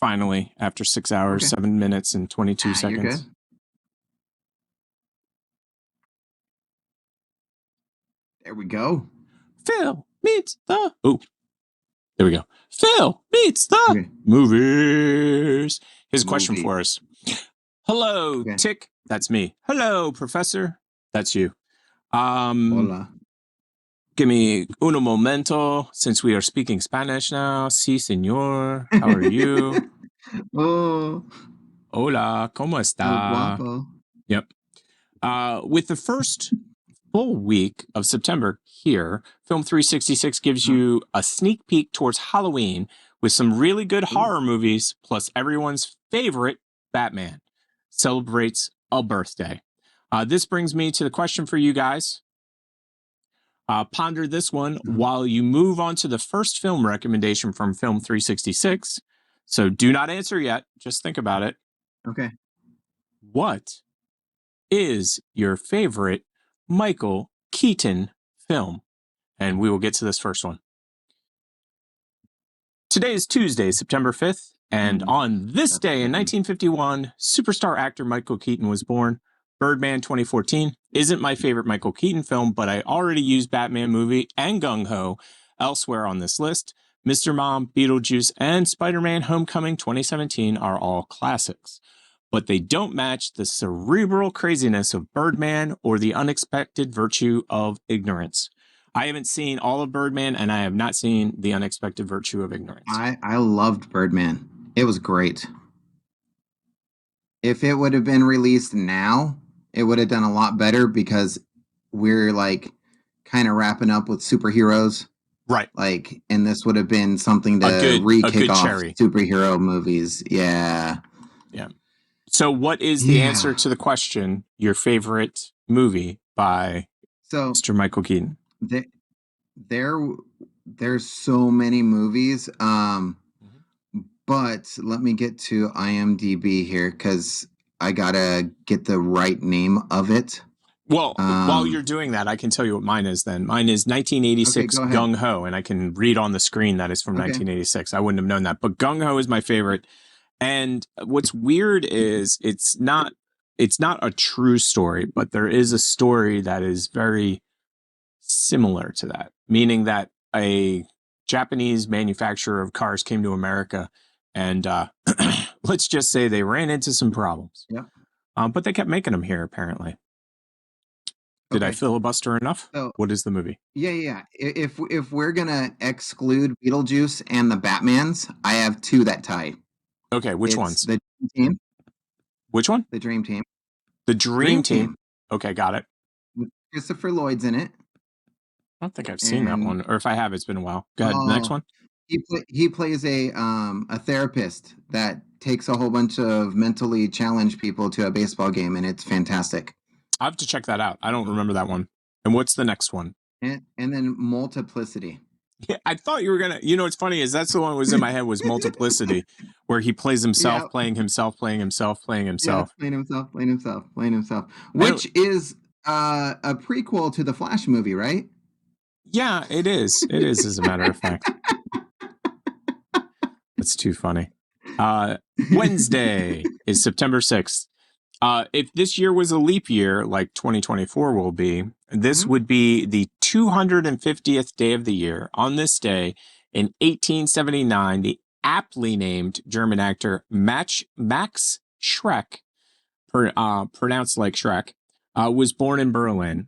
finally, after 6 hours, 7 minutes, and 22 seconds. You're good. There we go. Phil meets the... Oh, there we go. Phil meets the movies. Here's a question for us. Hello, Tick. That's me. Hello, Professor. That's you. Hola. Give me uno momento, since we are speaking Spanish now. Sí, señor. How are you? Oh. Hola, ¿cómo está? Guapo. Yep. With the first full week of September here, Film 366 gives you a sneak peek towards Halloween with some really good horror movies, plus everyone's favorite Batman celebrates a birthday. This brings me to the question for you guys. Ponder this one while you move on to the first film recommendation from Film 366. So do not answer yet. Just think about it. Okay. What is your favorite Michael Keaton film? And we will get to this first one. Today is Tuesday, September 5th. And on this day in 1951, superstar actor Michael Keaton was born. Birdman 2014 isn't my favorite Michael Keaton film, but I already used Batman movie and Gung Ho elsewhere on this list. Mr. Mom, Beetlejuice, and Spider-Man Homecoming 2017 are all classics, but they don't match the cerebral craziness of Birdman or the unexpected virtue of ignorance. I haven't seen all of Birdman, and I have not seen the unexpected virtue of ignorance. I loved Birdman. It was great. If it would have been released now, it would have done a lot better because we're like kind of wrapping up with superheroes. Right. Like, and this would have been something to re-kick off superhero movies. Yeah. Yeah. So what is the answer to the question, your favorite movie by Mr. Michael Keaton? There's so many movies. But let me get to IMDb here because I gotta get the right name of it. Well, while you're doing that, I can tell you what mine is then. Mine is 1986 Gung Ho, and I can read on the screen that is from 1986. I wouldn't have known that, but Gung Ho is my favorite. And what's weird is it's not a true story, but there is a story that is very similar to that, meaning that a Japanese manufacturer of cars came to America and let's just say they ran into some problems. Yeah. But they kept making them here, apparently. Did I filibuster enough? So, what is the movie? Yeah. If we're gonna exclude Beetlejuice and the Batmans, I have two that tie. Okay, which ones? The Dream Team. Which one? The Dream Team. The Dream Team. Okay, got it. Christopher Lloyd's in it. I don't think I've seen that one, or if I have, it's been a while. Go ahead, next one. He plays a therapist that takes a whole bunch of mentally challenged people to a baseball game, and it's fantastic. I have to check that out. I don't remember that one. And what's the next one? And then Multiplicity. Yeah, I thought you were gonna. You know, what's funny is that's the one that was in my head was Multiplicity, where he plays himself, playing himself, playing himself, playing himself, playing himself, which is a prequel to the Flash movie, right? Yeah, it is. It is, as a matter of fact. That's too funny. Wednesday is September 6th. If this year was a leap year, like 2024 will be, this would be the 250th day of the year. On this day, in 1879, the aptly named German actor Max Schreck, pronounced like Shrek, was born in Berlin.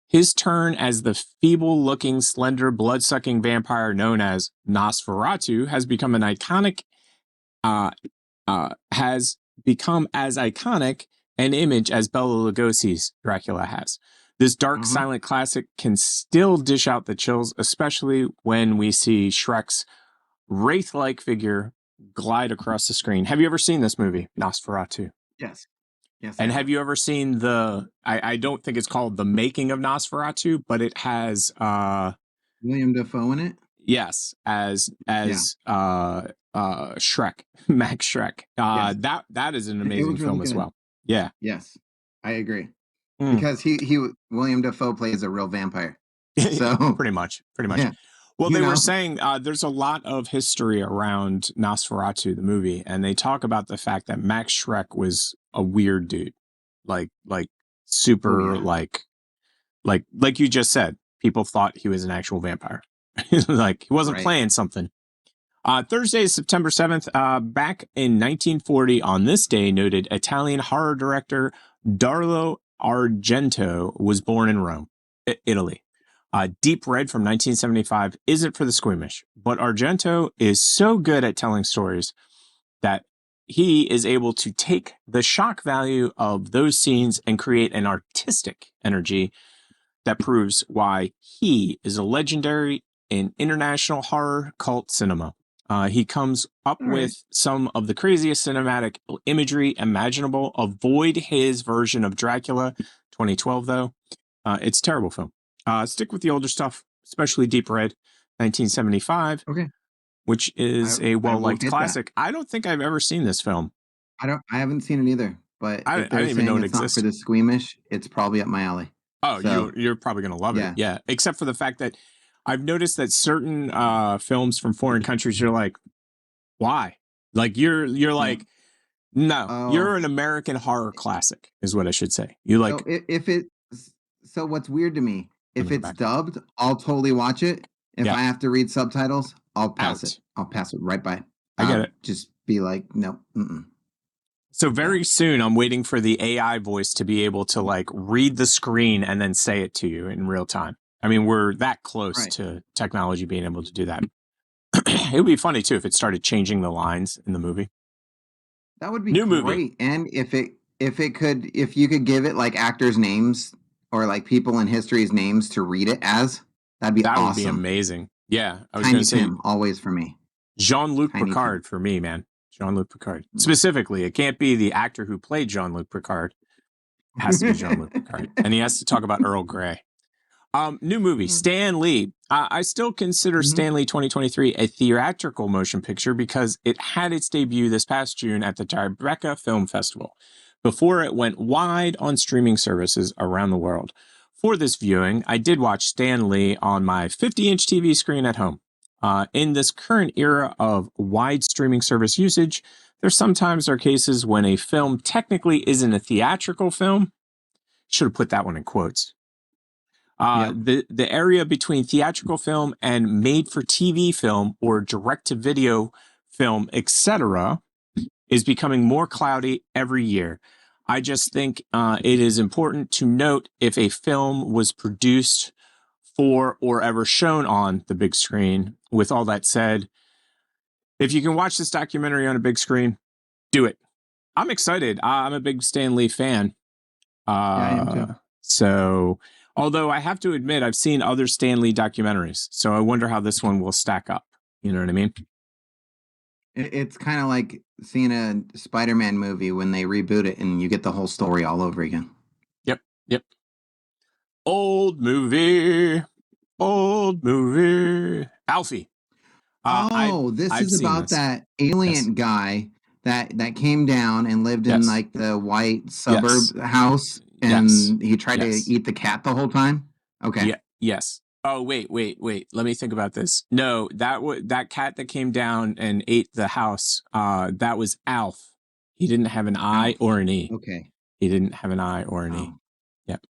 His turn as the feeble-looking, slender, blood-sucking vampire known as Nosferatu has become an iconic, as iconic an image as Bela Lugosi's Dracula has. This dark, silent classic can still dish out the chills, especially when we see Shrek's wraith-like figure glide across the screen. Have you ever seen this movie, Nosferatu? Yes. And have you ever seen I don't think it's called The Making of Nosferatu, but it has William Dafoe in it? Yes, as Shrek, Max Shrek. That is an amazing film as well. Yeah. Yes, I agree. Because he William Dafoe plays a real vampire. So pretty much. Yeah. Well, You they were know? saying there's a lot of history around Nosferatu, the movie, and they talk about the fact that Max Schreck was a weird dude, like Oh super yeah. like you just said. People thought he was an actual vampire, like he wasn't Right. playing something. Thursday, September 7th. Back in 1940, on this day, noted Italian horror director Dario Argento was born in Rome, Italy. Deep Red from 1975 isn't for the squeamish, but Argento is so good at telling stories that he is able to take the shock value of those scenes and create an artistic energy that proves why he is a legendary in international horror cult cinema. He comes up All right. with some of the craziest cinematic imagery imaginable. Avoid his version of Dracula 2012, though. It's a terrible film. Stick with the older stuff, especially Deep Red 1975, Okay. which is a I will well-liked get that. classic. I don't think I've ever seen this film. I haven't seen it either, but I if they're didn't even know saying it it's not for existed. the squeamish, it's probably up my alley. Oh, So you're probably gonna love it. yeah. Yeah, except for the fact that I've noticed that certain films from foreign countries, you're like, why? Like you're Yeah. like, no, Oh, you're an American horror classic, is what I should say. You so like, if it so what's weird to me, let if me go it's back. dubbed, I'll totally watch it. If Yeah, I have to read subtitles, I'll pass it. out. I'll pass it right by. I get I'll it. just be like, no, So no. very soon, I'm waiting for the AI voice to be able to like read the screen and then say it to you in real time. I mean, we're that close Right. to technology being able to do that. It would be funny too if it started changing the lines in the movie. That would be New movie. great. And if you could give it like actors' names or like people in history's names to read it as, that'd be That would be awesome. amazing. Yeah, I was going Tiny to say Tim, always for me. Jean-Luc Tiny Tim. Picard for me, man. Jean-Luc Picard. Mm. Specifically, it can't be the actor who played Jean-Luc Picard. It has to be Jean-Luc Picard. And he has to talk about Earl Grey. New movie, Stan Lee. I still consider Mhm. Stan Lee 2023 a theatrical motion picture because it had its debut this past June at the Tribeca Film Festival before it went wide on streaming services around the world. For this viewing, I did watch Stan Lee on my 50-inch TV screen at home. In this current era of wide streaming service usage, there sometimes are cases when a film technically isn't a theatrical film. Should have put that one in quotes. Yep. The area between theatrical film and made for TV film or direct to video film, etc., is becoming more cloudy every year. I just think it is important to note if a film was produced for or ever shown on the big screen. With all that said, if you can watch this documentary on a big screen, do it. I'm excited. I'm a big Stan Lee fan. Yeah, I am too. So, although I have to admit, I've seen other Stan Lee documentaries, so I wonder how this one will stack up. You know what I mean? It's kind of like seeing a Spider-Man movie when they reboot it and you get the whole story all over again. Yep, yep. Old movie, old movie. Alfie. Oh, this I've is seen about this. that Yes, alien guy that came down and lived in yes, like the white yes, suburb house yes, and he tried to yes. eat the cat the whole time. Okay. Yeah, yes. Oh, wait. Let me think about this. No, that cat that came down and ate the house. That was Alf. He didn't have an I Alf. or an E. Okay. He didn't have an I or an E. Oh. Yep.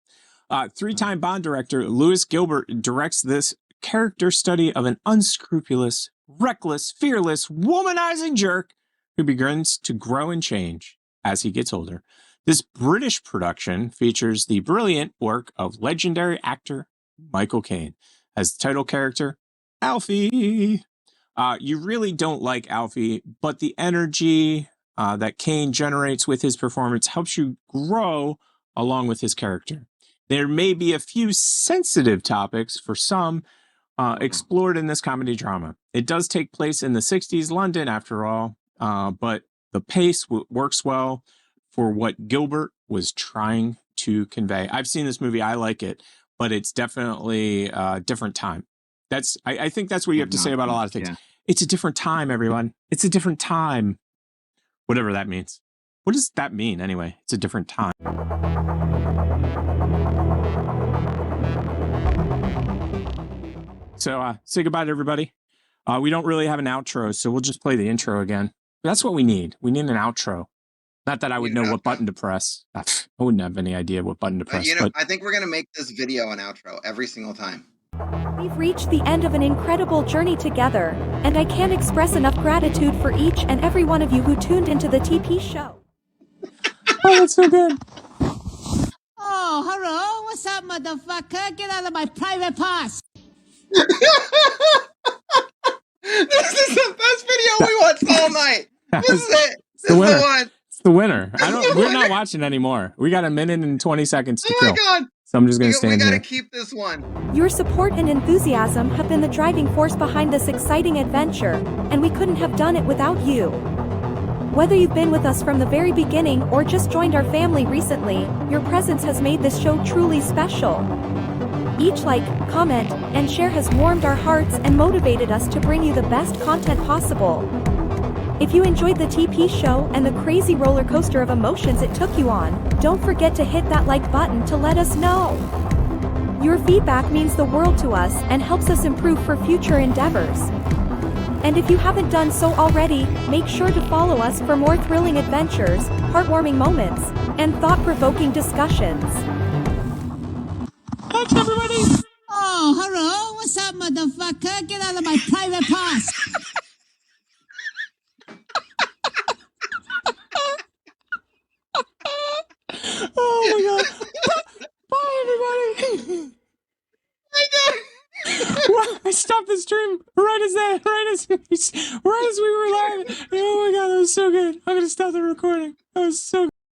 Oh. Three-time Bond director Lewis Gilbert directs this character study of an unscrupulous, reckless, fearless, womanizing jerk who begins to grow and change as he gets older. This British production features the brilliant work of legendary actor Michael Caine as the title character, Alfie. You really don't like Alfie, but the energy that Caine generates with his performance helps you grow along with his character. There may be a few sensitive topics for some explored in this comedy drama. It does take place in the 60s London, after all, but the pace works well for what Gilbert was trying to convey. I've seen this movie. I like it, but it's definitely a different time. I think that's what you have I've to say not about a seen. lot of things. Yeah. It's a different time, everyone. It's a different time. Whatever that means. What does that mean anyway? It's a different time. So say goodbye to everybody. We don't really have an outro, so we'll just play the intro again. That's what we need. We need an outro. Not that I would know what button to press. I wouldn't have any idea what button to press. But I think we're going to make this video an outro every single time. We've reached the end of an incredible journey together, and I can't express enough gratitude for each and every one of you who tuned into the TP show. Oh, that's so good. Oh, hello. What's up, motherfucker? Get out of my private parts. This is the best video we watched all night. This is it. This is the one. It's the winner. We're not watching anymore. We got 1 minute and 20 seconds to kill. Oh my God. So I'm just going to stand here. We got to keep this one. Your support and enthusiasm have been the driving force behind this exciting adventure, and we couldn't have done it without you. Whether you've been with us from the very beginning or just joined our family recently, your presence has made this show truly special. Each like, comment, and share has warmed our hearts and motivated us to bring you the best content possible. If you enjoyed the TP show and the crazy roller coaster of emotions it took you on, don't forget to hit that like button to let us know. Your feedback means the world to us and helps us improve for future endeavors. And if you haven't done so already, make sure to follow us for more thrilling adventures, heartwarming moments, and thought-provoking discussions. Thanks, everybody! Oh, hello. What's up, motherfucker? Get out of my private parts. Oh my God! Bye, everybody! I stopped the stream right as we were live. Oh my God, that was so good. I'm gonna stop the recording. That was so good.